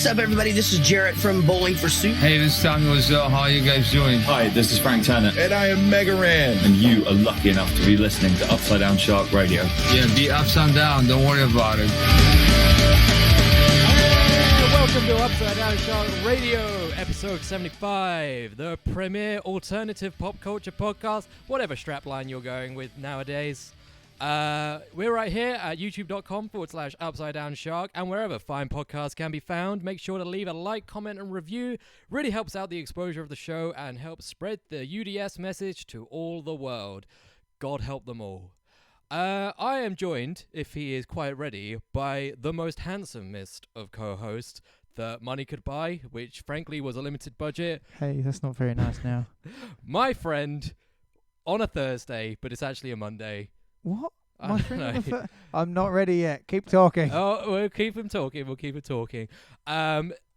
up, everybody? This is Jarrett from Bowling for Soup. Hey, this is Samuel as well. How are you guys doing? Hi, this is Frank Tanner. And I am Mega Ran. And you are lucky enough to be listening to Upside Down Shark Radio. Yeah, be ups and down. Don't worry about it. Welcome to Upside Down Shark Radio, episode 75, the premier alternative pop culture podcast, whatever strapline you're going with nowadays. We're right here at youtube.com/Upside Down Shark, and wherever fine podcasts can be found, make sure to leave a like, comment, and review. Really helps out the exposure of the show and helps spread the UDS message to all the world. God help them all. I am joined, if he is quite ready, by the most handsomest of co-hosts that money could buy, which frankly was a limited budget. Hey, that's not very nice now. My friend, on a Thursday, but it's actually a Monday. What? I My don't friend know. I'm not ready yet. Keep talking. Oh, we'll keep him talking. We'll keep it talking.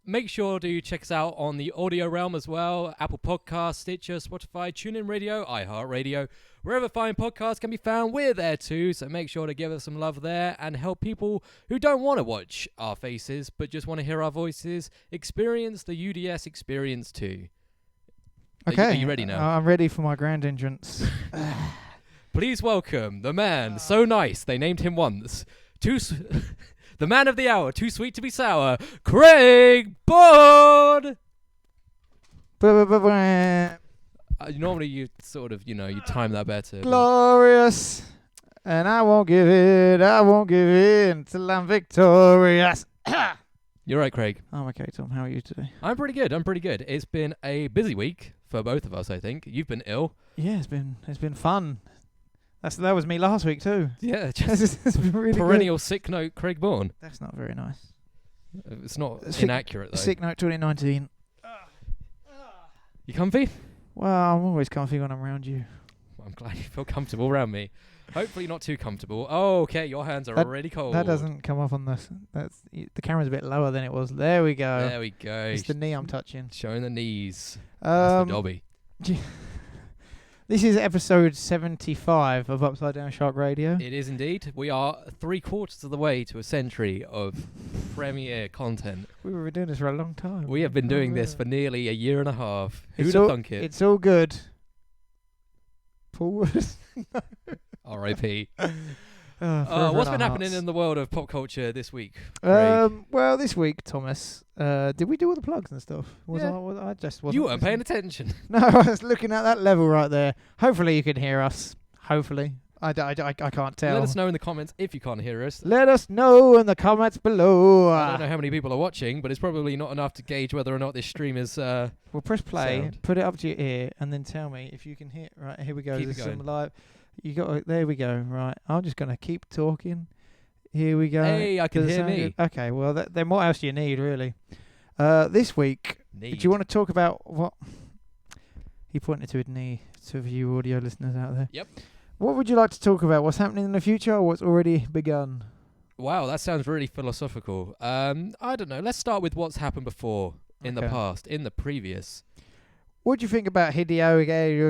Make sure to check us out on the audio realm as well. Apple Podcasts, Stitcher, Spotify, TuneIn Radio, iHeartRadio. Wherever fine podcasts can be found, we're there too. So make sure to give us some love there and help people who don't want to watch our faces but just want to hear our voices experience the UDS experience too. Okay. Are you ready now? I'm ready for my grand entrance. Please welcome the man so nice they named him once. The man of the hour, too sweet to be sour, Craig Bourne! Normally you sort of, you time that better. Glorious. And I won't give in till I'm victorious. You're right, Craig. I'm okay, Tom. How are you today? I'm pretty good. It's been a busy week for both of us, I think. You've been ill. Yeah, it's been fun. That was me last week too. Yeah, just it's been really perennial sick note Craig Bourne. That's not very nice. It's not inaccurate though. Sick note 2019. You comfy? Well, I'm always comfy when I'm around you. Well, I'm glad you feel comfortable around me. Hopefully not too comfortable. Oh, okay, your hands are already cold. That doesn't come up on this. The camera's a bit lower than it was. There we go. There we go. It's the knee I'm touching. Showing the knees. That's the Dobbie. This is episode 75 of Upside Down Shark Radio. It is indeed. We are 3/4 of the way to a century of premiere content. We were doing this for a long time. We have been doing this for nearly a year and a half. Who'd It's have all- thunk it? It's all good. Forward. R.I.P. Forever What's in been our happening hearts. in the world of pop culture this week? Craig? Well, this week, Thomas, did we do all the plugs and stuff? Yeah. I just wasn't. You weren't paying listening. attention. No, I was looking at that level right there. Hopefully you can hear us. Hopefully. I can't tell. Let us know in the comments if you can't hear us. Let us know in the comments below. I don't know how many people are watching, but it's probably not enough to gauge whether or not this stream is... Well, press play, sound. put it up to your ear, and then tell me if you can hear. Right, here we go. Keep it There's some going. live. There we go. Right, I'm just gonna keep talking. Here we go. Hey, I can Does it hear sound me. good? Okay, well, then what else do you need, really? This week, do you want to talk about what? He pointed to his knee to you audio listeners out there. Yep. What would you like to talk about? What's happening in the future or what's already begun? Wow, that sounds really philosophical. I don't know. Let's start with what's happened before, in the Okay. past, in the previous. What do you think about Hideo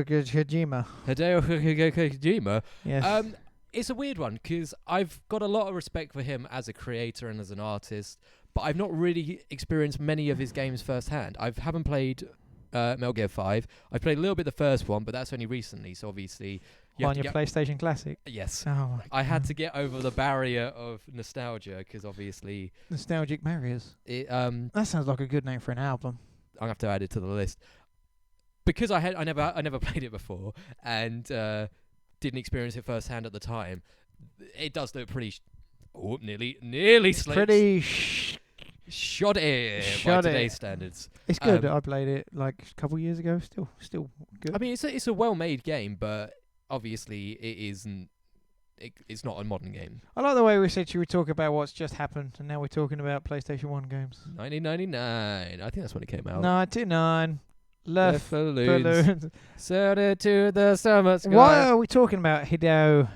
Kojima? Hideo Kojima. Yes. It's a weird one because I've got a lot of respect for him as a creator and as an artist, but I've not really experienced many of his games firsthand. I haven't played Metal Gear 5. I've played a little bit the first one, but that's only recently, so obviously... On your PlayStation Classic? Yes. Oh my I had God. to get over the barrier of nostalgia because obviously... Nostalgic Barriers. I'm That sounds like a good name for an album. going to have to add it to the list. Because I never played it before and didn't experience it firsthand at the time, it does look pretty... nearly slick. Pretty Shoddy by Shoddy. today's standards. It's good. Um, I played it like a couple of years ago. Still good. I mean, it's a well-made game, but obviously it isn't. It's not a modern game. I like the way we said you would talk about what's just happened, and now we're talking about PlayStation 1 games. 1999. I think that's when it came out. 99. Left balloons. balloons. Soared to the summer sky. Why are we talking about Hideo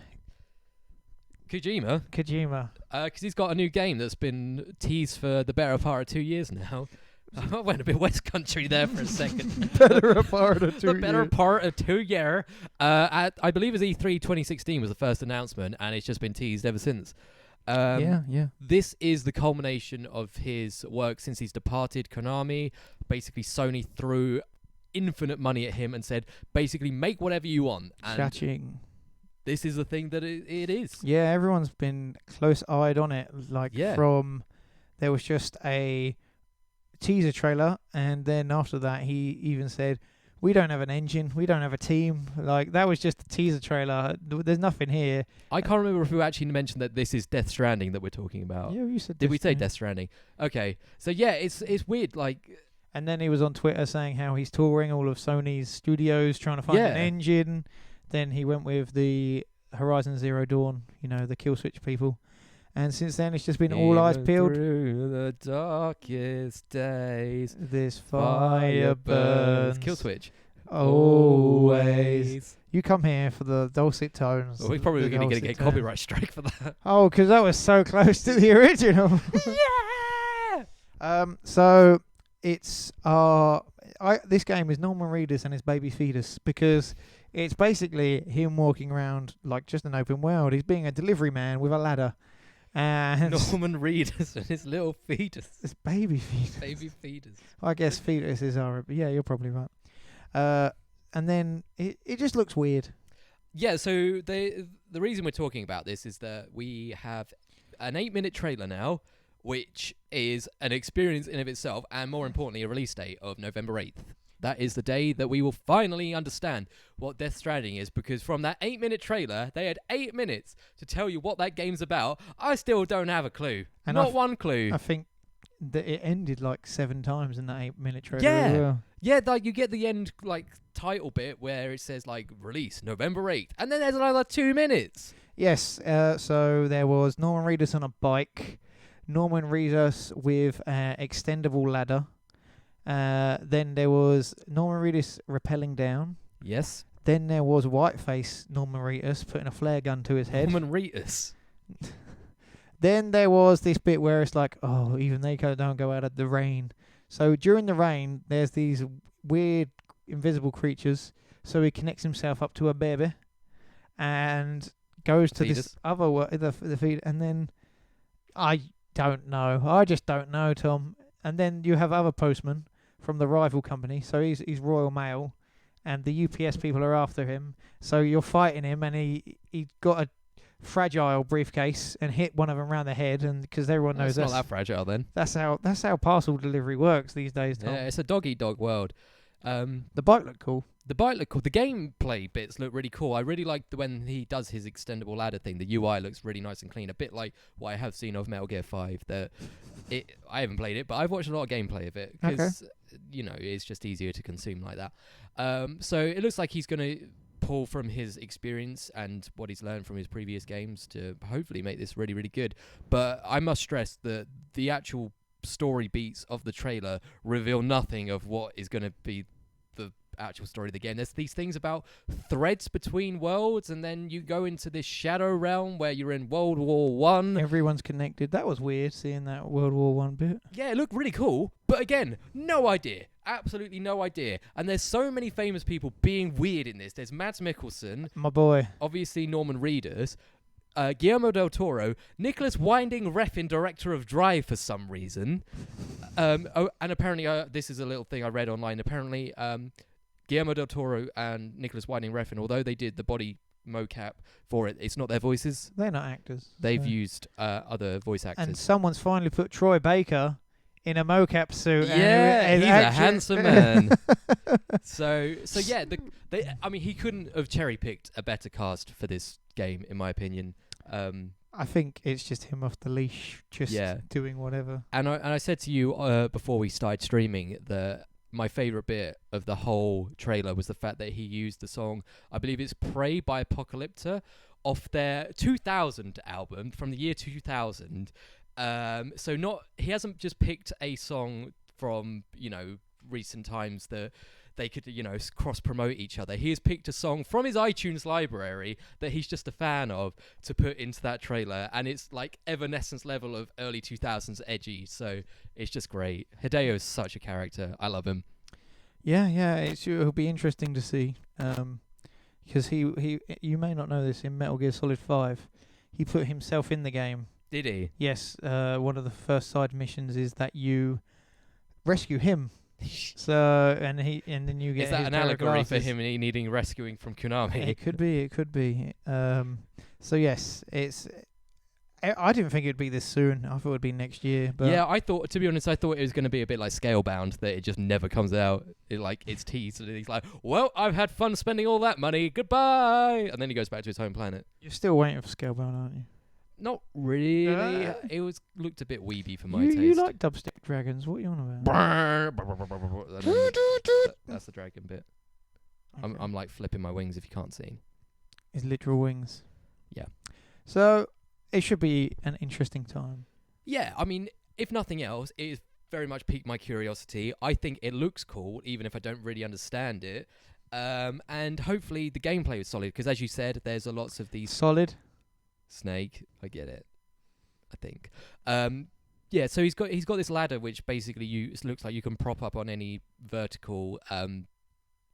Kojima. Kojima? Because he's got a new game that's been teased for the better part of 2 years now. I went a bit West Country there for a second. Better part of 2 The better part of 2 year. I believe it was E3 2016 was the first announcement, and it's just been teased ever since. Yeah. This is the culmination of his work since he's departed Konami. Basically, Sony threw infinite money at him and said, basically, make whatever you want. And Cha-ching. this is the thing that it is. Yeah, everyone's been close-eyed on it. There was just a teaser trailer, and then after that, he even said, "We don't have an engine, we don't have a team." Like, that was just a teaser trailer. There's nothing here. I can't remember if we actually mentioned that this is Death Stranding that we're talking about. Yeah, you said. Did we say Death Stranding? Okay, so yeah, it's weird. Like, and then he was on Twitter saying how he's touring all of Sony's studios trying to find an engine. Then he went with the Horizon Zero Dawn, the kill switch people. And since then, it's just been all eyes peeled. Through the darkest days, this fire burns. Kill switch. Always. You come here for the dulcet tones. Well, we're probably going to get copyright strike for that. Oh, because that was so close to the original. Yeah! So it's this game is Norman Reedus and his baby fetus, because it's basically him walking around like just an open world. He's being a delivery man with a ladder. And Norman Reedus and his little fetus. It's baby fetus. Baby fetus. I guess fetuses are. Yeah, you're probably right. And then it just looks weird. Yeah, so the reason we're talking about this is that we have an 8-minute trailer now, which is an experience in of itself, and more importantly, a release date of November 8th. That is the day that we will finally understand what Death Stranding is, because from that 8-minute trailer, they had 8 minutes to tell you what that game's about. I still don't have a clue. And Not one clue. I think that it ended like 7 times in that 8-minute trailer. Yeah. As well. Yeah, like you get the end like title bit where it says like release November 8th, and then there's another 2 minutes. Yes, so there was Norman Reedus on a bike, Norman Reedus with an extendable ladder. Then there was Norman Reedus rappelling down. Yes. Then there was Whiteface Norman Reedus putting a flare gun to his head. Norman Reedus. Then there was this bit where it's like, oh, even they don't go out of the rain. So during the rain, there's these weird invisible creatures. So he connects himself up to a baby and goes to this other the feed. And then I don't know. I just don't know, Tom. And then you have other postmen from the rival company. So he's Royal Mail, and the UPS people are after him. So you're fighting him, and he got a fragile briefcase and hit one of them around the head, and because everyone knows that's not that fragile then. That's how parcel delivery works these days, Tom. Yeah, it's a dog-eat-dog world. The bike looked cool. The gameplay bits look really cool. I really like when he does his extendable ladder thing. The UI looks really nice and clean, a bit like what I have seen of Metal Gear 5. I haven't played it, but I've watched a lot of gameplay of it because it's just easier to consume like that. So it looks like he's going to pull from his experience and what he's learned from his previous games to hopefully make this really, really good. But I must stress that the actual story beats of the trailer reveal nothing of what is going to be the actual story of the game. There's these things about threads between worlds, and then you go into this shadow realm where you're in World War One. Everyone's connected. That was weird, seeing that World War One bit. Yeah, it looked really cool, but again, no idea. Absolutely no idea. And there's so many famous people being weird in this. There's Mads Mikkelsen, my boy, obviously Norman Reedus, Guillermo del Toro, Nicholas Winding Refn, director of Drive for some reason. And apparently, this is a little thing I read online. Apparently, Guillermo del Toro and Nicholas Winding Refn, although they did the body mocap for it, it's not their voices. They're not actors. They've used other voice actors. And someone's finally put Troy Baker in a mocap suit. Yeah, he's a handsome man. So yeah, he couldn't have cherry-picked a better cast for this game, in my opinion. I think it's just him off the leash, just doing whatever. And I said to you before we started streaming that my favourite bit of the whole trailer was the fact that he used the song, I believe it's Pray by Apocalypta, off their 2000 album, from the year 2000. He hasn't just picked a song from, recent times that they could, cross-promote each other. He has picked a song from his iTunes library that he's just a fan of to put into that trailer, and it's like Evanescence level of early 2000s edgy, so it's just great. Hideo is such a character. I love him. Yeah, it'll be interesting to see, because he you may not know this, in Metal Gear Solid 5, he put himself in the game. Did he? Yes, one of the first side missions is that you rescue him. So and then you get Is that his an pair of allegory for glasses. him needing rescuing from Konami? It could be. It could be. So yes, it's. I didn't think it'd be this soon. I thought it'd be next year. But Yeah, to be honest, I thought it was going to be a bit like Scalebound, that it just never comes out. It's teased, and he's like, well, I've had fun spending all that money, goodbye! And then he goes back to his home planet. you're still waiting for Scalebound, aren't you? Not really. It looked a bit weeby for my You taste. like dubstep dragons? What are you on about? That's the dragon bit. Okay. I'm like flipping my wings if you can't see. His literal wings. Yeah. So it should be an interesting time. Yeah, I mean, if nothing else, it has very much piqued my curiosity. I think it looks cool, even if I don't really understand it. And hopefully the gameplay is solid, because as you said, there's lots of these... Solid. Snake, I get it. I think. Yeah, so he's got this ladder which basically it looks like you can prop up on any vertical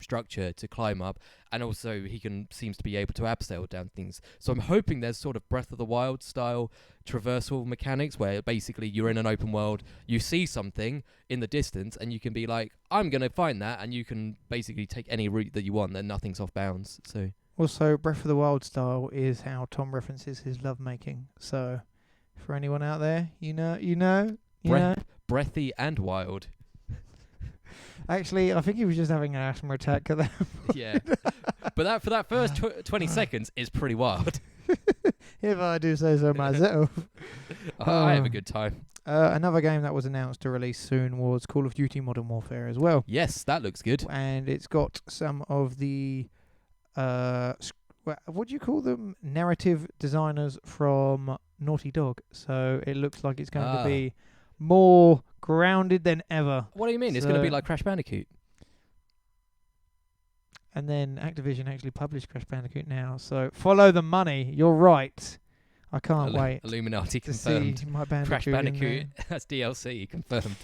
structure to climb up, and also he seems to be able to abseil down things. So I'm hoping there's sort of Breath of the Wild style traversal mechanics where basically you're in an open world, you see something in the distance, and you can be like, I'm gonna find that, and you can basically take any route that you want, and nothing's off bounds. So Also, Breath of the Wild style is how Tom references his lovemaking. So, for anyone out there, you know. breathy and wild. Actually, I think he was just having an asthma attack at that. Yeah, but for that first 20 seconds is pretty wild. If I do say so myself. I have a good time. Another game that was announced to release soon was Call of Duty Modern Warfare as well. Yes, that looks good. And it's got some of the, what do you call them? Narrative designers from Naughty Dog. So it looks like it's going to be more grounded than ever. What do you mean? It's going to be like Crash Bandicoot. And then Activision actually published Crash Bandicoot now. So follow the money. You're right. I can't wait Illuminati to confirmed. see my Bandicoot. Crash Bandicoot. That's DLC confirmed.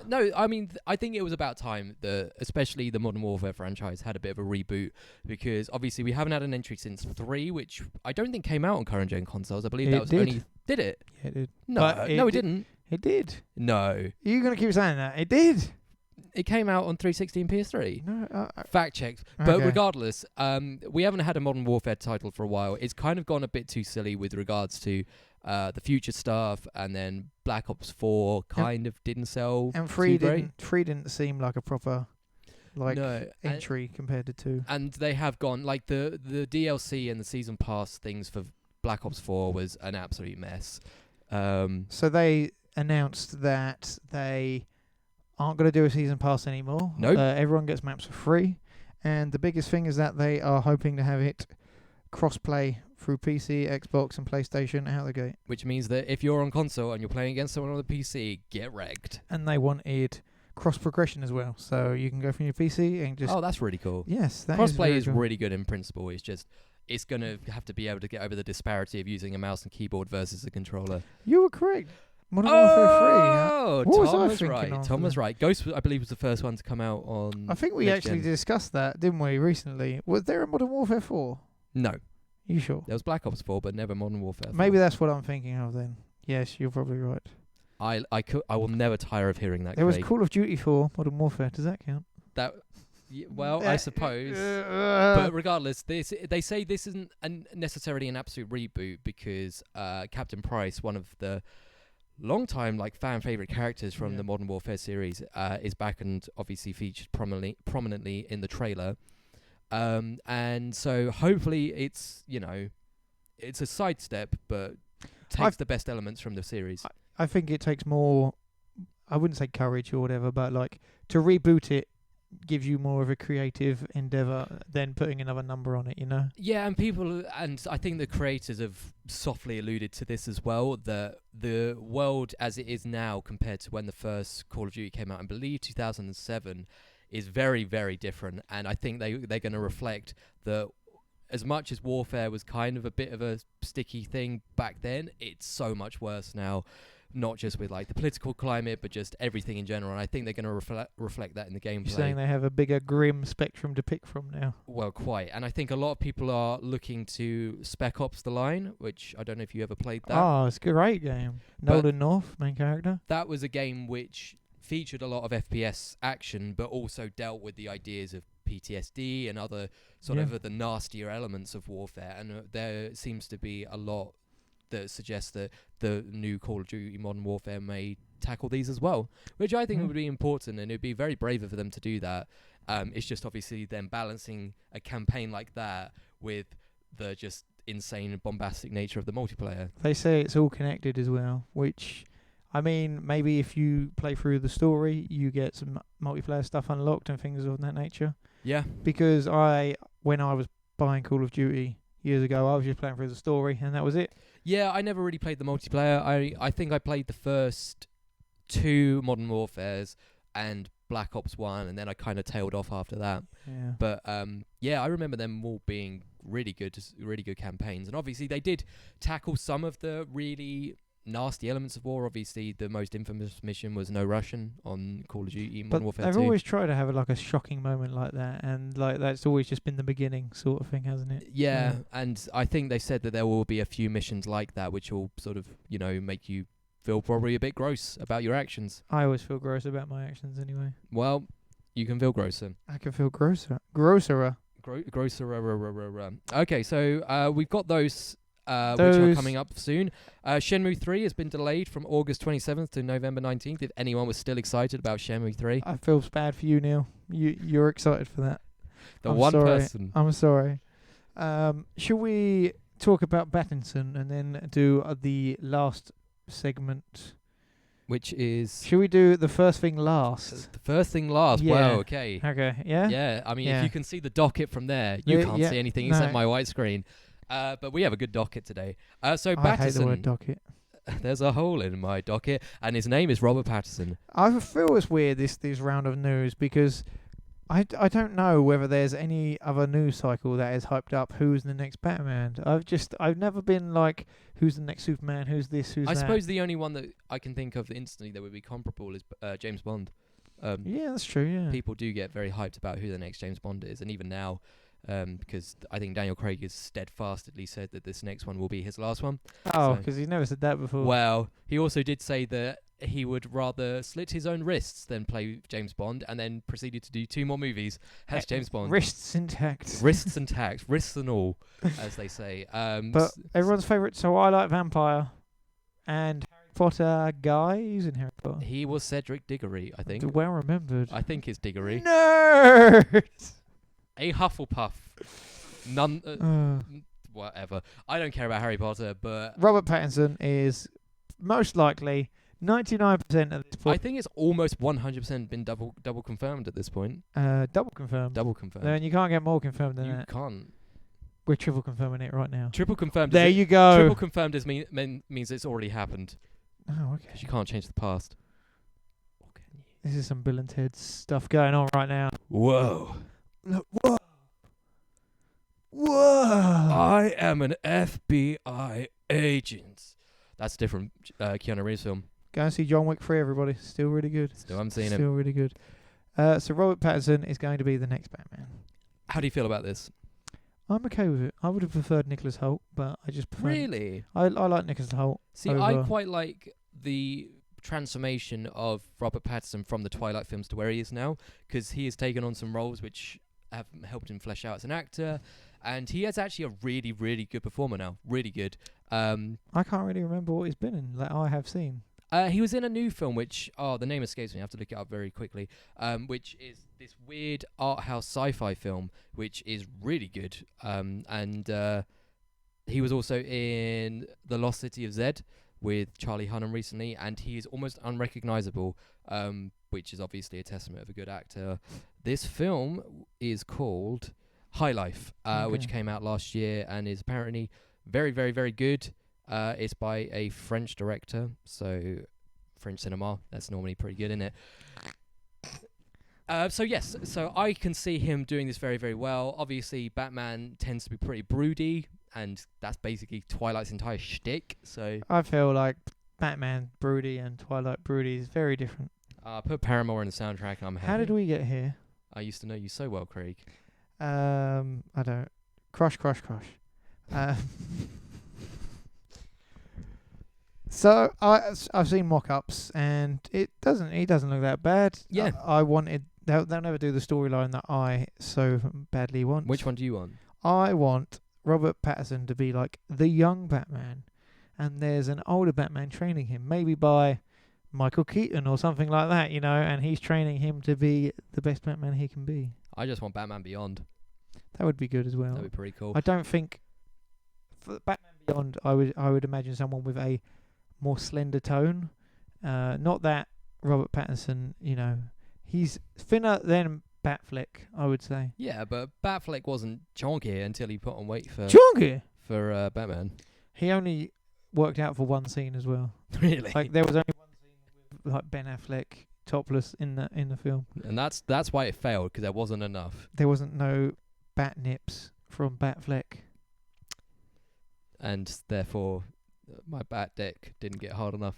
No, I mean, I think it was about time that, especially the Modern Warfare franchise, had a bit of a reboot, because obviously we haven't had an entry since 3, which I don't think came out on current gen consoles. I believe that was only. Did it? Yeah, it did. No, it didn't. It did. No. You're gonna keep saying that? It did. It came out on 360 and PS3. No. Fact checked. But regardless, we haven't had a Modern Warfare title for a while. It's kind of gone a bit too silly with regards to the future stuff, and then Black Ops 4 kind of didn't sell. And too great. 3 didn't seem like a proper entry compared to 2. And they have gone, like the DLC and the season pass things for Black Ops 4 was an absolute mess. So they announced that they aren't going to do a season pass anymore. Nope. Everyone gets maps for free, and the biggest thing is that they are hoping to have it cross-play through PC, Xbox, and PlayStation out the gate. Which means that if you're on console and you're playing against someone on the PC, get wrecked. And they wanted cross-progression as well, so you can go from your PC and just... Oh, that's really cool. Yes, that Crossplay is is really good in principle. It's just, it's going to have to be able to get over the disparity of using a mouse and keyboard versus a controller. You were correct. Modern Warfare 3. Oh, What was I Tom was thinking right. of Tom was then? right. Ghost, I believe, was the first one to come out on. I think we next actually gen. discussed that, didn't we, recently? Was there a Modern Warfare 4? No, You sure? there was Black Ops 4, but never Modern Warfare 4. Maybe that's what I'm thinking of then. Yes, you're probably right. I will never tire of hearing that. There was Craig. Call of Duty 4 Modern Warfare. Does that count? That. Well, I suppose. But regardless, they say this isn't necessarily an absolute reboot, because Captain Price, one of the long-time fan favorite characters from the Modern Warfare series, is back and obviously featured prominently in the trailer. And so hopefully it's a sidestep, but takes the best elements from the series. I think it takes more, I wouldn't say courage or whatever, but to reboot it gives you more of a creative endeavour than putting another number on it, Yeah, and I think the creators have softly alluded to this as well, that the world as it is now compared to when the first Call of Duty came out, I believe 2007, is very, very different. And I think they're going to reflect that as much as Warfare was kind of a bit of a sticky thing back then, it's so much worse now. not just with like the political climate, but just everything in general. And I think they're going to reflect that in the gameplay. You're saying they have a bigger grim spectrum to pick from now? Well, quite. And I think a lot of people are looking to Spec Ops: The Line, which I don't know if you ever played that. Oh, it's a great game. Nolan North, main character. That was a game which featured a lot of FPS action, but also dealt with the ideas of PTSD and other sort of the nastier elements of warfare. And there seems to be a lot that suggests that the new Call of Duty Modern Warfare may tackle these as well, which I think would be important, and it'd be very brave for them to do that. It's just obviously them balancing a campaign like that with the just insane and bombastic nature of the multiplayer. They say it's all connected as well, which, I mean, maybe if you play through the story, you get some multiplayer stuff unlocked and things of that nature. Yeah. Because when I was buying Call of Duty years ago, I was just playing through the story, and that was it. Yeah, I never really played the multiplayer. I think I played the first 2 Modern Warfares and Black Ops 1, and then I kind of tailed off after that. Yeah. But I remember them all being really good campaigns. And obviously they did tackle some of the really nasty elements of war. Obviously the most infamous mission was No Russian on Call of Duty Modern Warfare 2. They've always tried to have like a shocking moment like that, and like that's always just been the beginning sort of thing, hasn't it? Yeah, and I think they said that there will be a few missions like that which will sort of, make you feel probably a bit gross about your actions. I always feel gross about my actions anyway. Well, you can feel grosser. I can feel grosser. Grosser. Okay, so we've got those which are coming up soon. Shenmue 3 has been delayed from August 27th to November 19th. If anyone was still excited about Shenmue 3. I feel bad for you, Neale. You're excited for that. Person. I'm sorry. Should we talk about Pattinson and then do the last segment? Which is... Should we do the first thing last? The first thing last? Yeah. Wow, okay. Okay, yeah? Yeah, I mean, Yeah. if you can see the docket from there, you can't see anything except my white screen. But we have a good docket today. So Pattinson... I hate the word docket. There's a hole in my docket, and his name is Robert Pattinson. I feel it's weird, this round of news, because I don't know whether there's any other news cycle that is hyped up who's the next Batman. I've never been like, who's the next Superman, who's this, who's that. I suppose the only one that I can think of instantly that would be comparable is James Bond. Yeah, that's true, yeah. People do get very hyped about who the next James Bond is, and even now, because I think Daniel Craig has steadfastly said that this next one will be his last one. Oh, because he's never said that before. Well, he also did say that he would rather slit his own wrists than play James Bond, and then proceeded to do 2 more movies as James Bond. Wrists intact. Wrists intact. Wrists and all, as they say. But everyone's favourite, so I like Vampire. And Harry Potter guy, he's in Harry Potter. He was Cedric Diggory, I think. Well remembered. I think it's Diggory. Nerd! A Hufflepuff. Whatever. I don't care about Harry Potter, but... Robert Pattinson is most likely 99% at this point. I think it's almost 100% been double confirmed at this point. Double confirmed. Double confirmed. And you can't get more confirmed than You that. can't. We're triple confirming it right now. Triple confirmed. There you go. Triple confirmed means it's already happened. Oh, okay. Because you can't change the past. Or can you? This is some Bill and Ted stuff going on right now. Whoa. Look, whoa. Whoa. I am an FBI agent. That's a different Keanu Reeves film. Go and see John Wick 3, everybody. Still really good. Still haven't seen Still really good. So Robert Pattinson is going to be the next Batman. How do you feel about this? I'm okay with it. I would have preferred Nicholas Hoult, but I just prefer... Really? I like Nicholas Hoult. See, I quite like the transformation of Robert Pattinson from the Twilight films to where he is now, because he has taken on some roles which have helped him flesh out as an actor, and he is actually a really, really good performer now. Really good. I can't really remember what he's been in that I have seen. He was in a new film which, the name escapes me, I have to look it up very quickly, which is this weird art house sci-fi film, which is really good. And he was also in The Lost City of Zed with Charlie Hunnam recently, and he is almost unrecognizable, which is obviously a testament of a good actor. This film is called High Life, which came out last year and is apparently very, very, very good. It's by a French director, so French cinema, that's normally pretty good, isn't it? So I can see him doing this very, very well. Obviously, Batman tends to be pretty broody, and that's basically Twilight's entire shtick, so... I feel like Batman broody and Twilight broody is very different. Put Paramore in the soundtrack and I'm happy. How did we get here? I used to know you so well, Craig. I don't. Crush. So I've seen mock-ups and he doesn't look that bad. Yeah. I wanted they'll never do the storyline that I so badly want. Which one do you want? I want Robert Pattinson to be like the young Batman, and there's an older Batman training him, maybe by Michael Keaton or something like that, and he's training him to be the best Batman he can be. I just want Batman Beyond. That would be good as well. That'd be pretty cool. I don't think for Batman Beyond, I would imagine someone with a more slender tone. Not that Robert Pattinson, he's thinner than Batfleck, I would say. Yeah, but Batfleck wasn't chonky until he put on weight for Batman. He only worked out for one scene as well. Really? Like there was only one scene with like Ben Affleck topless in the film, and that's why it failed, because there wasn't enough. There wasn't no bat nips from Batfleck, and therefore my bat deck didn't get hard enough.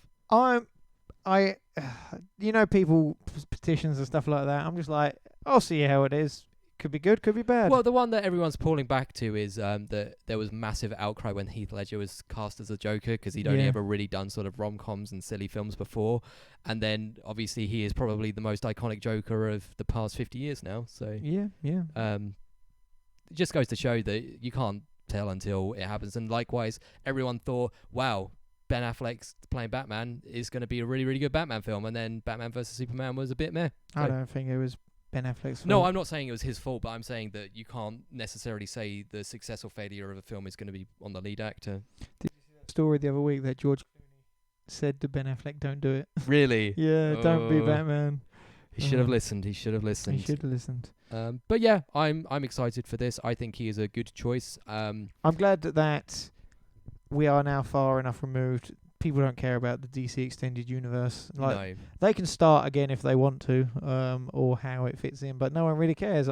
People petitions and stuff like that. I'm just like, I'll see how it is. Could be good, could be bad. Well, the one that everyone's pulling back to is that there was massive outcry when Heath Ledger was cast as a Joker, because he'd only ever really done sort of rom-coms and silly films before, and then obviously he is probably the most iconic Joker of the past 50 years now. So yeah. It just goes to show that you can't tell until it happens. And likewise, everyone thought, wow, Ben Affleck's playing Batman is going to be a really, really good Batman film, and then Batman vs Superman was a bit meh. I don't think it was Ben Affleck's fault. No, I'm not saying it was his fault, but I'm saying that you can't necessarily say the success or failure of a film is going to be on the lead actor. Did you see that story the other week that George Clooney said to Ben Affleck, don't do it? Really? Yeah, don't be Batman. He should have listened. He should have listened. But yeah, I'm excited for this. I think he is a good choice. I'm glad that we are now far enough removed. People don't care about the DC extended universe. No. They can start again if they want to, or how it fits in, but no one really cares.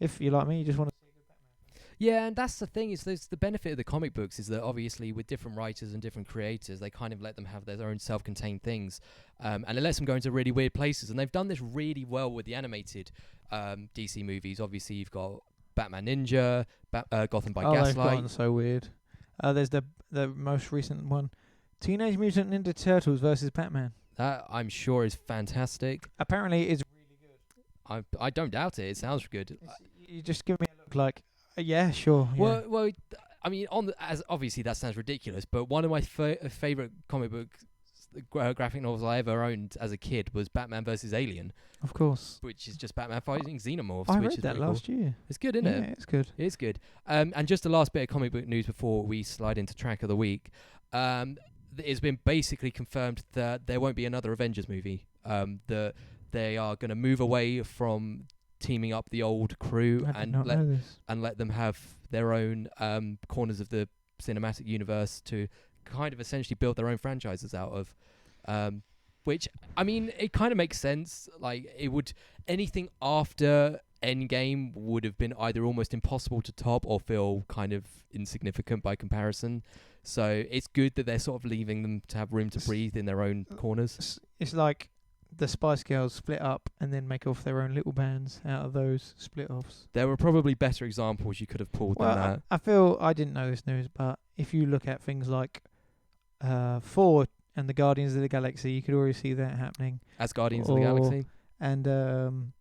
If you're like me, you just want to see a good Batman. Yeah, and that's the thing, is there's the benefit of the comic books is that obviously with different writers and different creators, they kind of let them have their own self-contained things, and it lets them go into really weird places. And they've done this really well with the animated DC movies. Obviously, you've got Batman Ninja, Gotham by Gaslight. They've gotten so weird. There's the most recent one, Teenage Mutant Ninja Turtles versus Batman. That, I'm sure, is fantastic. Apparently, it's really good. I don't doubt it. It sounds good. You just give me a look like, yeah, sure. Yeah. Well, I mean, as obviously that sounds ridiculous, but one of my favorite comic book graphic novels I ever owned as a kid was Batman vs Alien. Of course. Which is just Batman fighting xenomorphs. I which read is that last year. It's good, isn't it? Yeah, it's good. It is good. And just the last bit of comic book news before we slide into track of the week. It's been basically confirmed that there won't be another Avengers movie. That they are going to move away from teaming up the old crew and let them have their own corners of the cinematic universe to kind of essentially build their own franchises out of. Which, I mean, it kind of makes sense. Like, anything after Endgame would have been either almost impossible to top or feel kind of insignificant by comparison. So it's good that they're sort of leaving them to have room to breathe in their own corners. It's like the Spice Girls split up and then make off their own little bands out of those split-offs. There were probably better examples you could have pulled than that. I feel, I didn't know this news, but if you look at things like Thor and the Guardians of the Galaxy, you could already see that happening. As Guardians of the Galaxy? And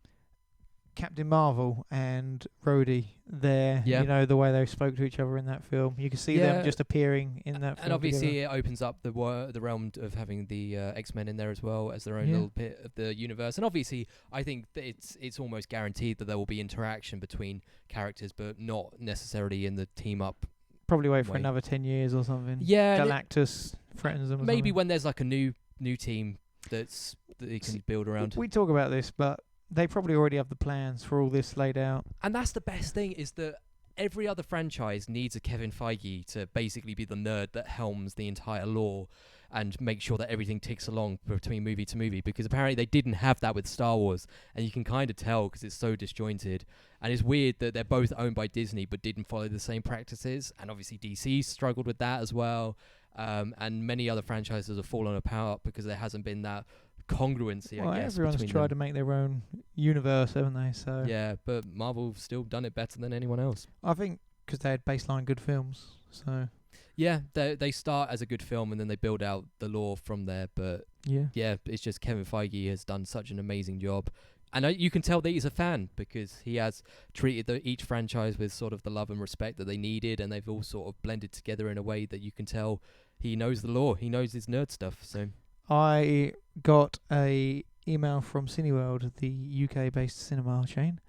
Captain Marvel and Rhodey there, the way they spoke to each other in that film. You could see them just appearing in that film. And obviously together. It opens up the realm of having the X-Men in there as well as their own little bit of the universe. And obviously I think that it's almost guaranteed that there will be interaction between characters, but not necessarily in the team up. Probably wait for another 10 years or something. Yeah. Galactus threatens them. Maybe when there's like a new team that you can build around. We talk about this, but they probably already have the plans for all this laid out. And that's the best thing, is that every other franchise needs a Kevin Feige to basically be the nerd that helms the entire lore and make sure that everything ticks along between movie to movie, because apparently they didn't have that with Star Wars, and you can kind of tell because it's so disjointed. And it's weird that they're both owned by Disney but didn't follow the same practices, and obviously DC struggled with that as well. and many other franchises have fallen apart because there hasn't been that congruency. Well, I guess everyone's between tried to them. make their own universe, haven't they? So Yeah, but Marvel's still done it better than anyone else. I think because they had baseline good films. So Yeah, they start as a good film and then they build out the lore from there. But yeah. yeah, it's just Kevin Feige has done such an amazing job. And you can tell that he's a fan because he has treated each franchise with sort of the love and respect that they needed, and they've all sort of blended together in a way that you can tell he knows the lore, he knows his nerd stuff. So I got a email from Cineworld, the UK-based cinema chain,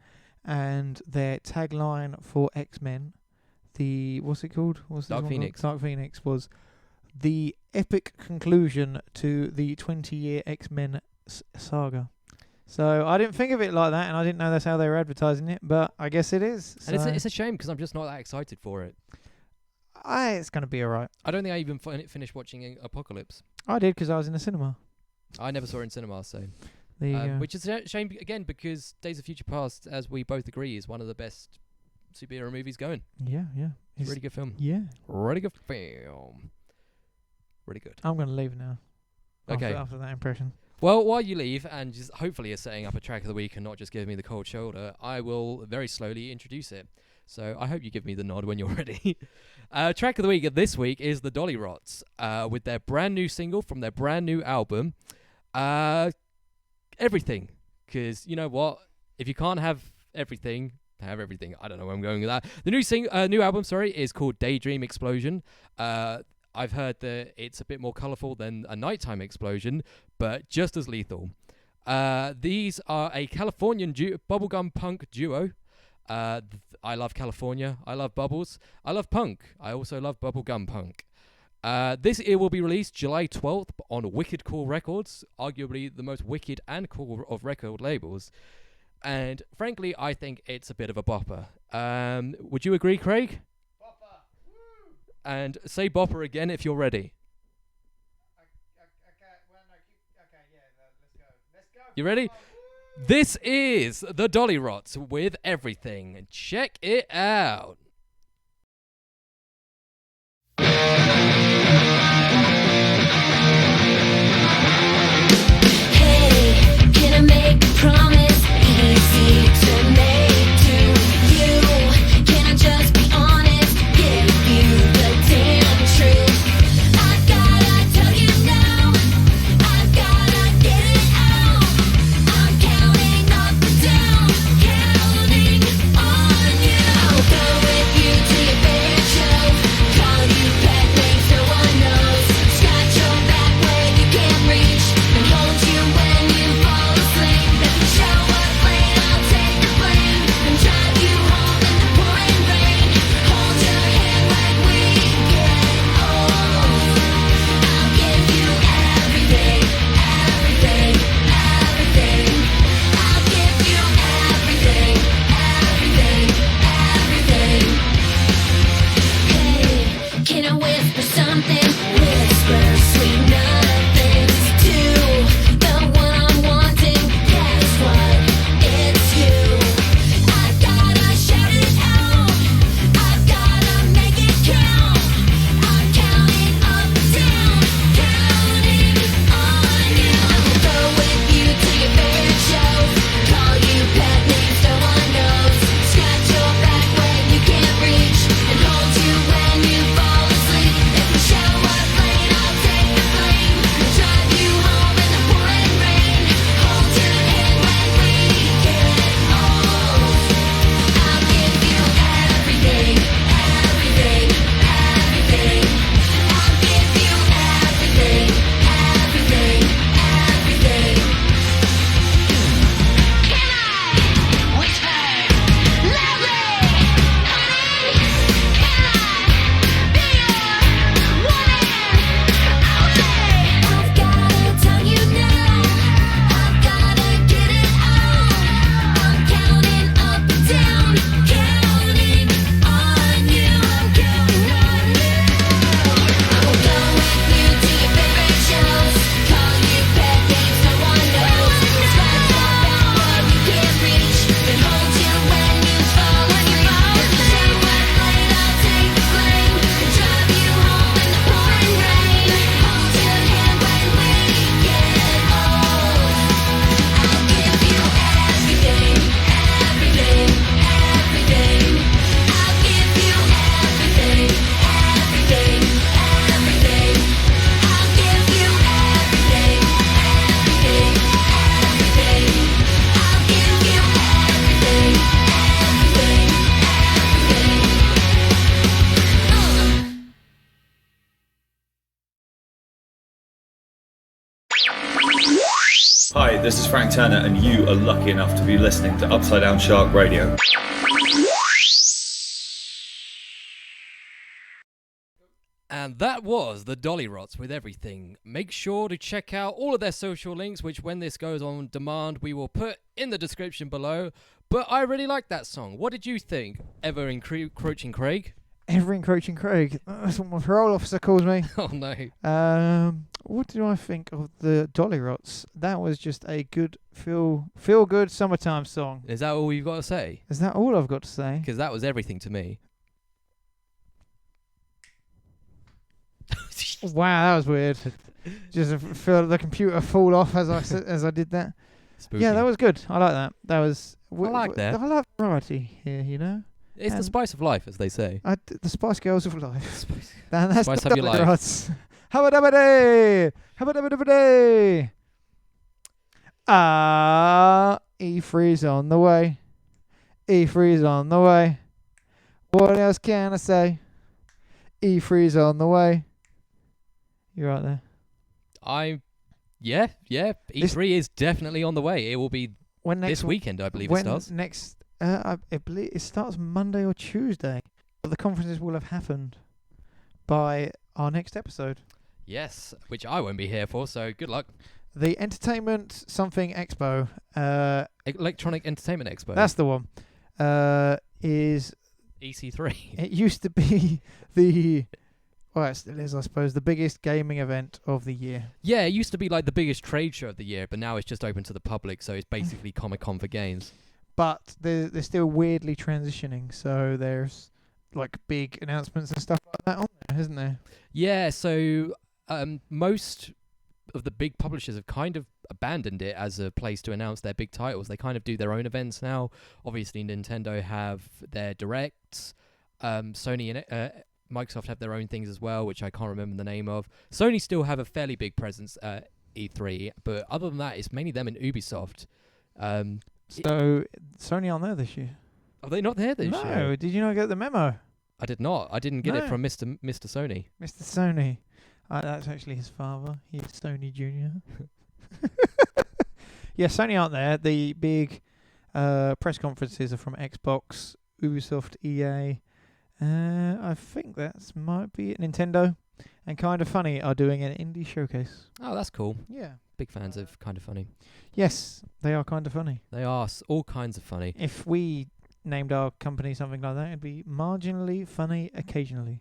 and their tagline for X-Men, what's it called? What's this Dark one Phoenix. called? Dark Phoenix was the epic conclusion to the 20-year X-Men saga. So I didn't think of it like that, and I didn't know that's how they were advertising it, but I guess it is. and it's a shame because I'm just not that excited for it. It's going to be alright. I don't think I even finished watching Apocalypse. I did because I was in the cinema. I never saw it in cinema, so There you go. which is a shame again because Days of Future Past, as we both agree, is one of the best superhero movies going. Yeah. It's a really good film. Yeah. Really good film. Really good. I'm going to leave now. Okay. After that impression. Well, while you leave and just hopefully you're setting up a track of the week and not just giving me the cold shoulder, I will very slowly introduce it. So I hope you give me the nod when you're ready. Track of the week this week is the Dolly Rots with their brand new single from their brand new album, Everything. Because you know what? If you can't have everything, have everything. I don't know where I'm going with that. The new album, is called Daydream Explosion. I've heard that it's a bit more colourful than a Nighttime Explosion, but just as lethal. These are a Californian bubblegum punk duo. I love California. I love bubbles. I love punk. I also love bubblegum punk. This year will be released July 12th on Wicked Cool Records, arguably the most wicked and cool of record labels. And frankly, I think it's a bit of a bopper. Would you agree, Craig? And say bopper again if you're ready. You ready? This is the Dolly Rots with Everything. Check it out. Hey, can I make a promise? Easy to make to you. Can I just be honest? Give you the damn truth. I gotta tell you now. I gotta get it out. I'm counting up and down, counting on you. Going this is Frank Turner, and you are lucky enough to be listening to Upside Down Shark Radio. And that was the Dolly Rots with everything. Make sure to check out all of their social links, which when this goes on demand, we will put in the description below. But I really like that song. What did you think? Ever Encroaching Craig? Ever Encroaching Craig. That's what my parole officer calls me. Oh, no. What do I think of the Dolly Rots? That was just a good, feel good summertime song. Is that all you've got to say? Is that all I've got to say? Because that was everything to me. Wow, that was weird. Just feel the computer fall off as I did that. Spooky. Yeah, that was good. I like that. That was. I like that. I like variety here. You know. It's the spice of life, as they say. The Spice Girls of life. Spice. That's Spice the up your life. Rots. Habba-dabba-day! Habba-dabba-dabba-day! E3's on the way. E3's on the way. What else can I say? E3's on the way. You're right there. Yeah. E3 is definitely on the way. It will be this weekend, I believe it starts. I believe it starts Monday or Tuesday. But the conferences will have happened by our next episode. Yes, which I won't be here for, so good luck. The Entertainment Something Expo. Electronic Entertainment Expo. That's the one. Is EC3. It used to be well, it still is, I suppose, the biggest gaming event of the year. Yeah, it used to be like the biggest trade show of the year, but now it's just open to the public, so it's basically Comic-Con for games. But they're still weirdly transitioning, so there's like big announcements and stuff like that on there, isn't there? Yeah, so most of the big publishers have kind of abandoned it as a place to announce their big titles. They kind of do their own events now. Obviously, Nintendo have their directs. Sony and Microsoft have their own things as well, which I can't remember the name of. Sony still have a fairly big presence at E3, but other than that, it's mainly them and Ubisoft. So Sony aren't there this year. Are they not there this year? No, did you not get the memo? I did not. I didn't get it No. from Mr. Sony. Mr. Sony. That's actually his father. He's Sony Jr. Yeah, Sony aren't there. The big press conferences are from Xbox, Ubisoft, EA. I think that might be Nintendo. And Kind of Funny are doing an indie showcase. Oh, that's cool. Yeah. Big fans of Kind of Funny. Yes, they are kind of funny. They are all kinds of funny. If we named our company something like that, it'd be marginally funny occasionally.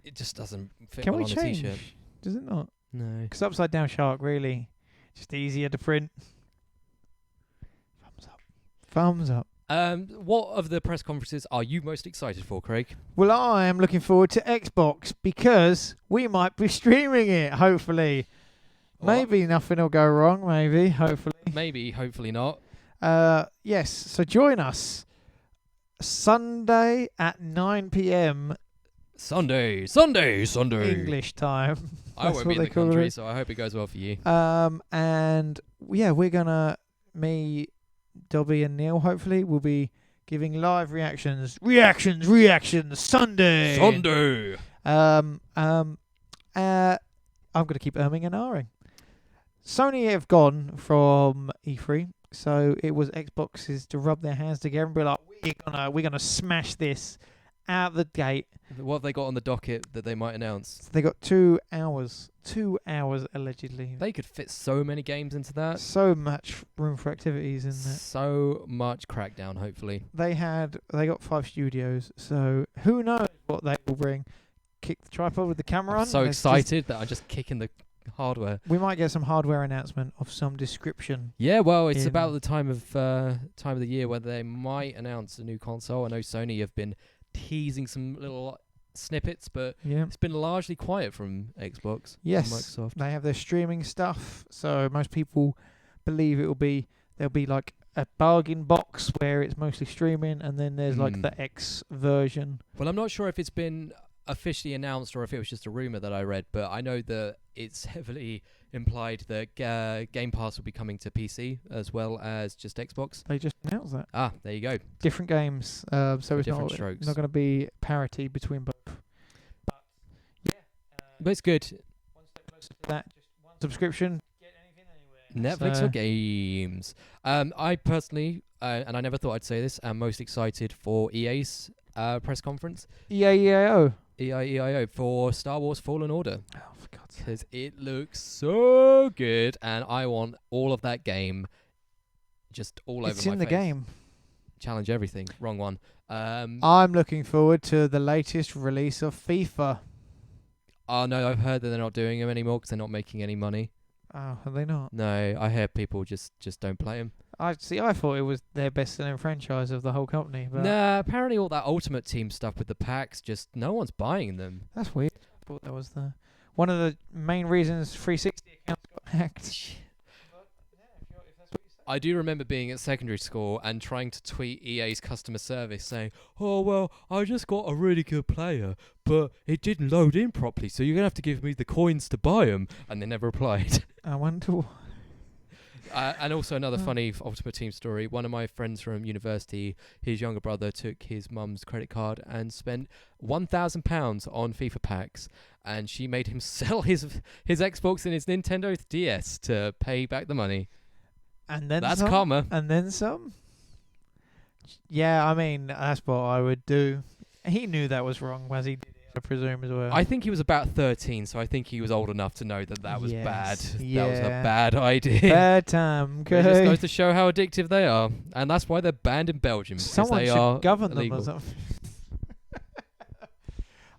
It just doesn't fit Can well we on a change? t-shirt. Does it not? No. Because Upside Down Shark, really, just easier to print. Thumbs up. Thumbs up. What of the press conferences are you most excited for, Craig? Well, I am looking forward to Xbox because we might be streaming it, hopefully. What? Maybe nothing will go wrong, maybe, hopefully. Maybe, hopefully not. Yes, so join us Sunday at 9 p.m. Sunday. English time. I That's won't what be in they the call country, it. so I hope it goes well for you. And yeah, we're gonna, me, Dobbie and Neale, hopefully, will be giving live reactions. Reactions, Sunday. I'm gonna keep umming and ahhing. Sony have gone from E3, so it was Xbox's to rub their hands together and be like, we're gonna smash this out the gate. What have they got on the docket that they might announce? So they got 2 hours. 2 hours allegedly. They could fit so many games into that. So much room for activities in that. So much Crackdown, hopefully. They got 5 studios, so who knows what they will bring. Kick the tripod with the camera on. I'm so Let's excited that I'm just kicking the hardware. we might get some hardware announcement of some description. Yeah, well, it's in- about the time of the year where they might announce a new console. I know Sony have been teasing some little snippets, but Yeah. it's been largely quiet from Xbox Yes. and Microsoft. They have their streaming stuff, so most people believe there'll be like a bargain box where it's mostly streaming, and then there's like the X version. Well, I'm not sure if it's been officially announced or if it was just a rumor that I read, but I know that it's heavily implied that Game Pass will be coming to PC as well as just Xbox. They just announced that. Ah, there you go. Different games, so it's different not strokes. going to be parity between both. But yeah, But it's good. one step closer to that, just one subscription. Get anything anywhere. Netflix So- or games? I personally, and I never thought I'd say this, am most excited for EA's press conference, EAEAO. EIEIO, for Star Wars Fallen Order. Oh, for God's sake. Because it looks so good, and I want all of that game just all It's over my in the face. game. Challenge everything. Wrong one. I'm looking forward to the latest release of FIFA. Oh no, I've heard that they're not doing them anymore because they're not making any money. Oh, are they not? No, I hear people just don't play them. I thought it was their best-selling franchise of the whole company. But Nah, apparently all that Ultimate Team stuff with the packs, just no one's buying them. that's weird. I thought that was one of the main reasons 360 accounts got hacked. I do remember being at secondary school and trying to tweet EA's customer service saying, "Oh well, I just got a really good player, but it didn't load in properly, so you're gonna have to give me the coins to buy them." And they never replied. I wonder why. And also another funny Ultimate Team story. One of my friends from university, his younger brother took his mum's credit card and spent £1,000 on FIFA packs, and she made him sell his Xbox and his Nintendo DS to pay back the money. And then That's some, karma. And then some. Yeah, I mean that's what I would do. He knew that was wrong, as he did it, I presume as well. I think he was about 13, so I think he was old enough to know that was bad. Yes, That was a yeah. bad idea. Bad time. It just Okay. goes to show how addictive they are, and that's why they're banned in Belgium. Because Someone they should are govern illegal. them or something.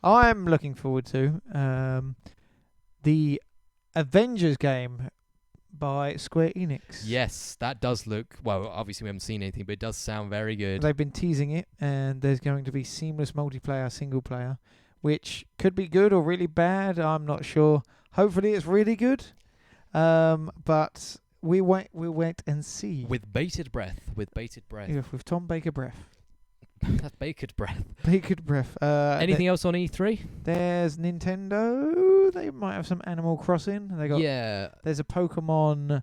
I'm looking forward to the Avengers game by Square Enix. Yes, that does look, well, obviously we haven't seen anything, but it does sound very good. They've been teasing it, and there's going to be seamless multiplayer, single player, which could be good or really bad. I'm not sure. Hopefully, it's really good. But we'll wait and see. With bated breath. Yeah, with Tom Baker breath. That's bated breath. Baker breath. Anything else on E3? There's Nintendo. They might have some Animal Crossing. Yeah. There's a Pokemon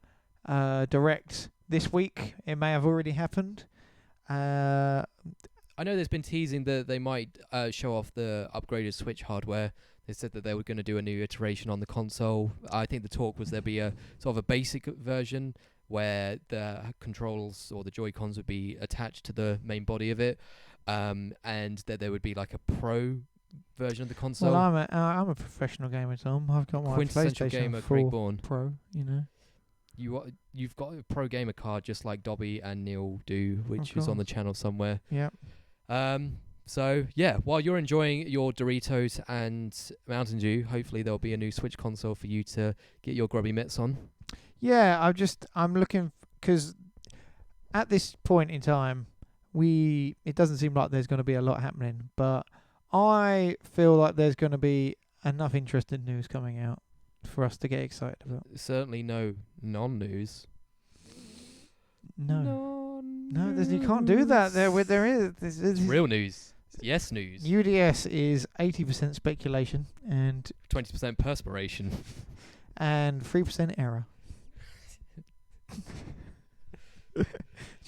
Direct this week. It may have already happened. I know there's been teasing that they might show off the upgraded Switch hardware. They said that they were going to do a new iteration on the console. I think the talk was there'd be a sort of a basic version where the controls or the Joy-Cons would be attached to the main body of it, and that there would be like a pro version of the console. Well, I'm a professional gamer, Tom. I've got my Quintessential PlayStation gamer, 4 Craig Bourne. Pro. You know. You've got a pro gamer card just like Dobbie and Neale do, which Of is on the course. channel somewhere. Yeah. So yeah, while you're enjoying your Doritos and Mountain Dew, hopefully there'll be a new Switch console for you to get your grubby mitts on. Yeah, I'm looking because at this point in time, it doesn't seem like there's going to be a lot happening, but I feel like there's going to be enough interesting news coming out for us to get excited about. Certainly no non-news. No, you can't do that. There is. It's real news. It's yes news. UDS is 80% speculation and 20% perspiration. 3% error. Do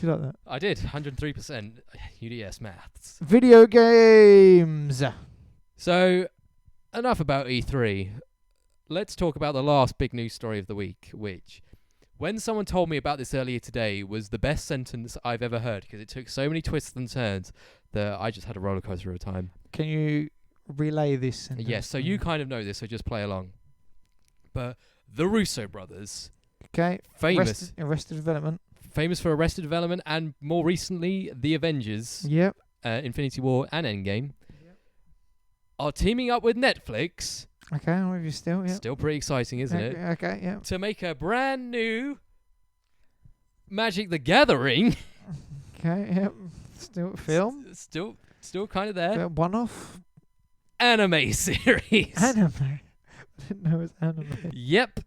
you like that? I did 103% UDS maths. Video games. So enough about E3. Let's talk about the last big news story of the week, which, when someone told me about this earlier today, was the best sentence I've ever heard, because it took so many twists and turns that I just had a roller coaster of a time. Can you relay this sentence? Yes, so you kind of know this, so just play along. But the Russo Brothers, Okay. famous Arrested Development. famous for Arrested Development and more recently The Avengers, Yep. Infinity War and Endgame, are teaming up with Netflix. Okay, I'm with you still. Yep. Still pretty exciting, isn't it? Okay, yeah. To make a brand new Magic the Gathering. Okay, yep. Still film. Still kind of there. One-off. Anime series. Anime. I didn't know it was anime. Yep.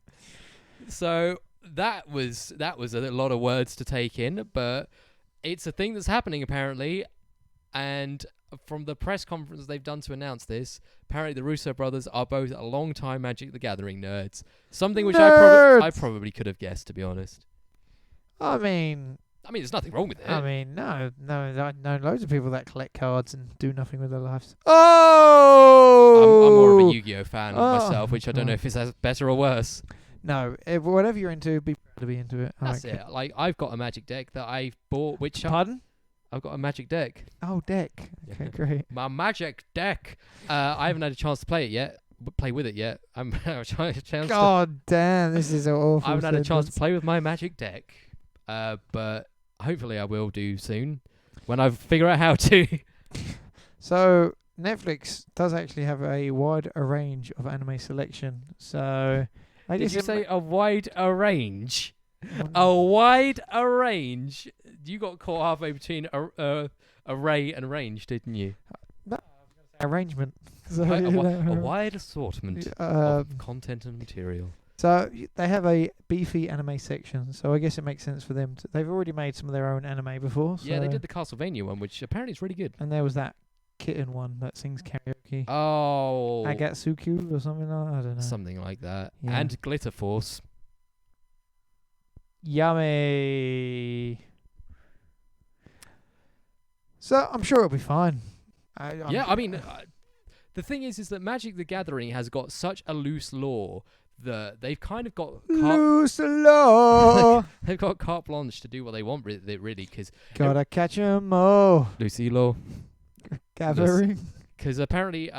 So that was a lot of words to take in, but it's a thing that's happening apparently, and from the press conference they've done to announce this, apparently the Russo brothers are both a long-time Magic the Gathering nerds. Something which I probably could have guessed, to be honest. I mean, there's nothing wrong with it. no. I know loads of people that collect cards and do nothing with their lives. Oh! I'm more of a Yu-Gi-Oh fan Oh, myself, which I don't know God. if it's as better or worse. No, whatever you're into, be proud to be into it. I That's don't it. care. Like, I've got a Magic deck that I bought, which Pardon? I've got a Magic deck. Oh, deck. Okay, great. My Magic deck. I haven't had a chance to play it yet. Play with it yet. I'm trying to. God damn, this is an awful. I haven't had a chance to sentence. play with my Magic deck. But hopefully I will do soon when I figure out how to. So Netflix does actually have a wide range of anime selection. So I Did guess you it say a wide range? ma- A wide range. You got caught halfway between array and range, didn't you? arrangement. So, A you know, wide assortment um, of content and material. So they have a beefy anime section. So I guess it makes sense for them to. They've already made some of their own anime before. Yeah, they so- did the Castlevania one, which apparently is really good. And there was that kitten one that sings karaoke. Oh, Agatsuku or something like that. I don't know. something like that. Yeah. And Glitter Force. Yummy. So I'm sure it'll be fine. Yeah, I mean, the thing is that Magic the Gathering has got such a loose lore that they've kind of got loose law. they've got carte blanche to do what they want with it, really, because Gotta catch 'em all. Lucy Law. Gathering. Because apparently,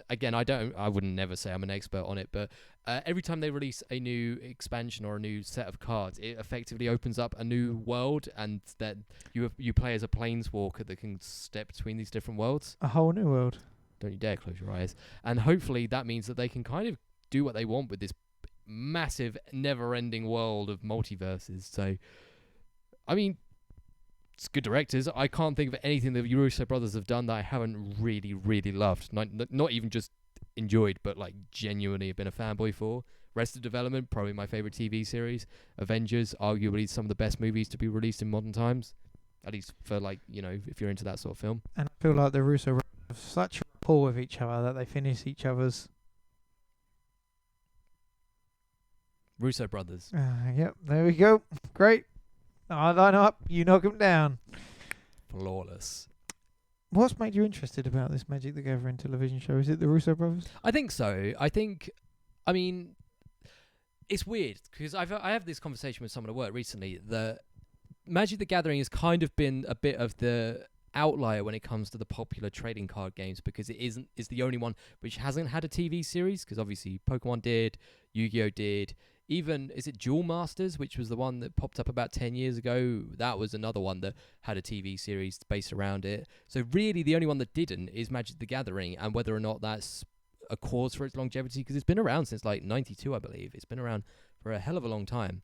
again, I wouldn't never say I'm an expert on it, but every time they release a new expansion or a new set of cards, it effectively opens up a new world, and that you play as a planeswalker that can step between these different worlds. A whole new world. Don't you dare close your eyes. And hopefully that means that they can kind of do what they want with this massive, never-ending world of multiverses. So, I mean, it's good directors. I can't think of anything that the Russo Brothers have done that I haven't really, really loved. Not even just enjoyed, but like genuinely have been a fanboy for. Arrested Development, probably my favorite TV series. Avengers, arguably some of the best movies to be released in modern times. At least for, like, you know, if you're into that sort of film. And I feel like the Russo brothers have such a rapport with each other that they finish each other's. Russo Brothers. Yep, there we go. Great. I line up, you knock 'em down. Flawless. What's made you interested about this Magic the Gathering television show? Is it the Russo brothers? I think so. I mean, it's weird because I have this conversation with someone at work recently that Magic the Gathering has kind of been a bit of the outlier when it comes to the popular trading card games because it's the only one which hasn't had a TV series, because obviously Pokemon did, Yu-Gi-Oh did, even is it Duel Masters, which was the one that popped up about 10 years ago. That was another one that had a TV series based around it. So really the only one that didn't is Magic the Gathering, and whether or not that's a cause for its longevity, because it's been around since like 92, I believe. It's been around for a hell of a long time.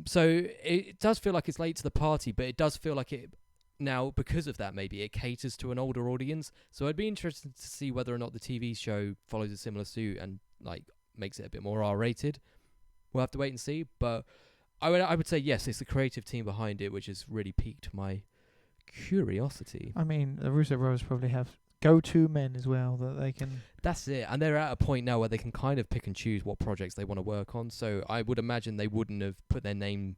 So it does feel like it's late to the party, but it does feel like it now, because of that, maybe it caters to an older audience. So I'd be interested to see whether or not the TV show follows a similar suit and like makes it a bit more R-rated. We'll have to wait and see, but I would say yes, it's the creative team behind it which has really piqued my curiosity. I mean, the Russo brothers probably have go-to men as well that they can. That's it, and they're at a point now where they can kind of pick and choose what projects they want to work on. So I would imagine they wouldn't have put their name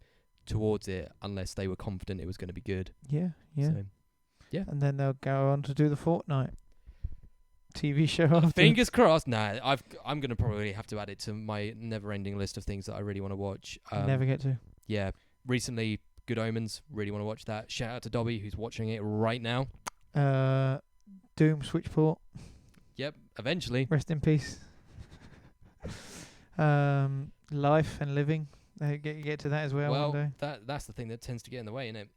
towards it unless they were confident it was going to be good. Yeah, yeah. So, yeah. And then they'll go on to do the Fortnite TV show after. Fingers crossed. Nah, I'm going to probably have to add it to my never-ending list of things that I really want to watch. Never get to. Yeah, recently, Good Omens. Really want to watch that. Shout out to Dobbie, who's watching it right now. Doom Switchport. Yep, eventually. Rest in peace. Life and Living. Get to that as well, one day. That's the thing that tends to get in the way, isn't it?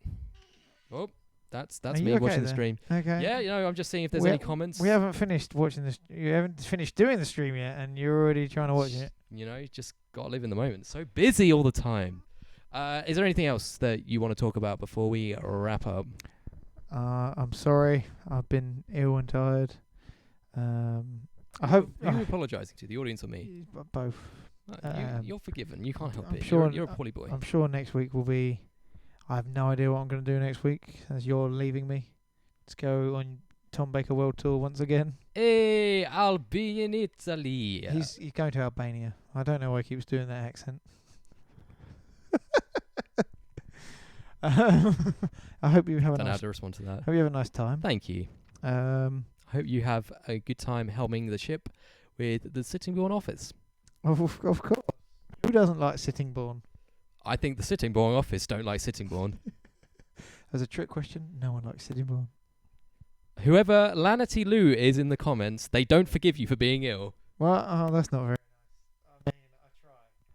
Oh, that's Are me you okay watching the there? stream. Okay. Yeah, you know, I'm just seeing if there's We any ha- comments. We haven't finished watching this. You haven't finished doing the stream yet, and you're already trying to watch it. You know, you just got to live in the moment. So busy all the time. Is there anything else that you want to talk about before we wrap up? I'm sorry. I've been ill and tired. I hope Who are you apologising to, the audience or me? both. You're forgiven. You can't help I'm it. sure You're a poorly boy. I'm sure next week will be. I have no idea what I'm going to do next week, as you're leaving me to go on Tom Baker World Tour once again. Hey, I'll be in Italy. He's going to Albania. I don't know why he keeps doing that accent. I hope you have a Don't know how nice. to respond to that. Hope you have a nice time. Thank you. I hope you have a good time helming the ship with the Sitting Bjorn office. Of course. Who doesn't like Sittingbourne? I think the Sittingbourne office don't like Sittingbourne. As a trick question, no one likes Sittingbourne. Whoever Lanity Lou is in the comments, they don't forgive you for being ill. Well, that's not very nice. I mean, I try.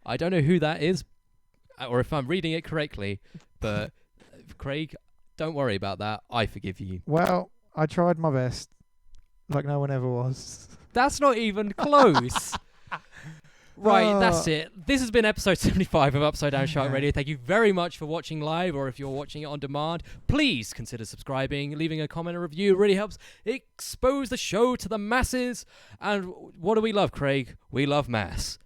I don't know who that is, or if I'm reading it correctly, but Craig, don't worry about that. I forgive you. Well, I tried my best, like no one ever was. That's not even close. Right, that's it. This has been episode 75 of Upside Down Shark Radio. Thank you very much for watching live, or if you're watching it on demand, please consider subscribing, leaving a comment or review. It really helps expose the show to the masses. And what do we love, Craig? We love mass.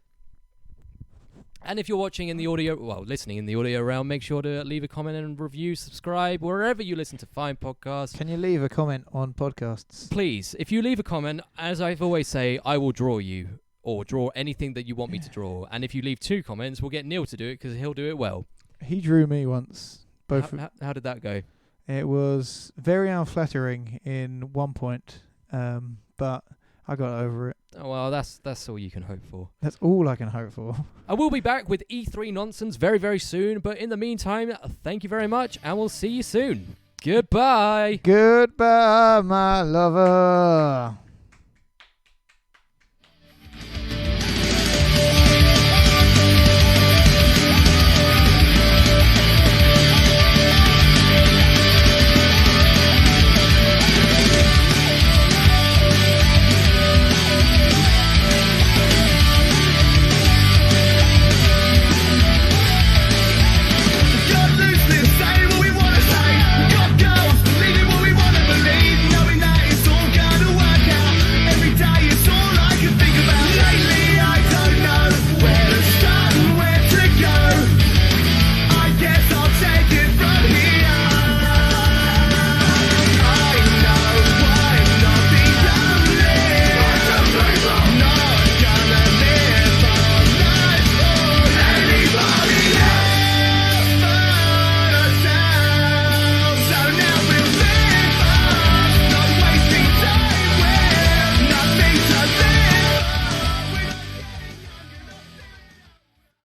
And if you're watching in the audio, listening in the audio realm, make sure to leave a comment and review, subscribe, wherever you listen to fine podcasts. Can you leave a comment on podcasts? Please, if you leave a comment, as I've always say, I will draw you. Or draw anything that you want me to draw. And if you leave 2 comments, we'll get Neale to do it because he'll do it well. He drew me once. Both. How did that go? It was very unflattering in one point, but I got over it. Oh, well, that's all you can hope for. That's all I can hope for. I will be back with E3 nonsense very, very soon. But in the meantime, thank you very much, and we'll see you soon. Goodbye. Goodbye, my lover.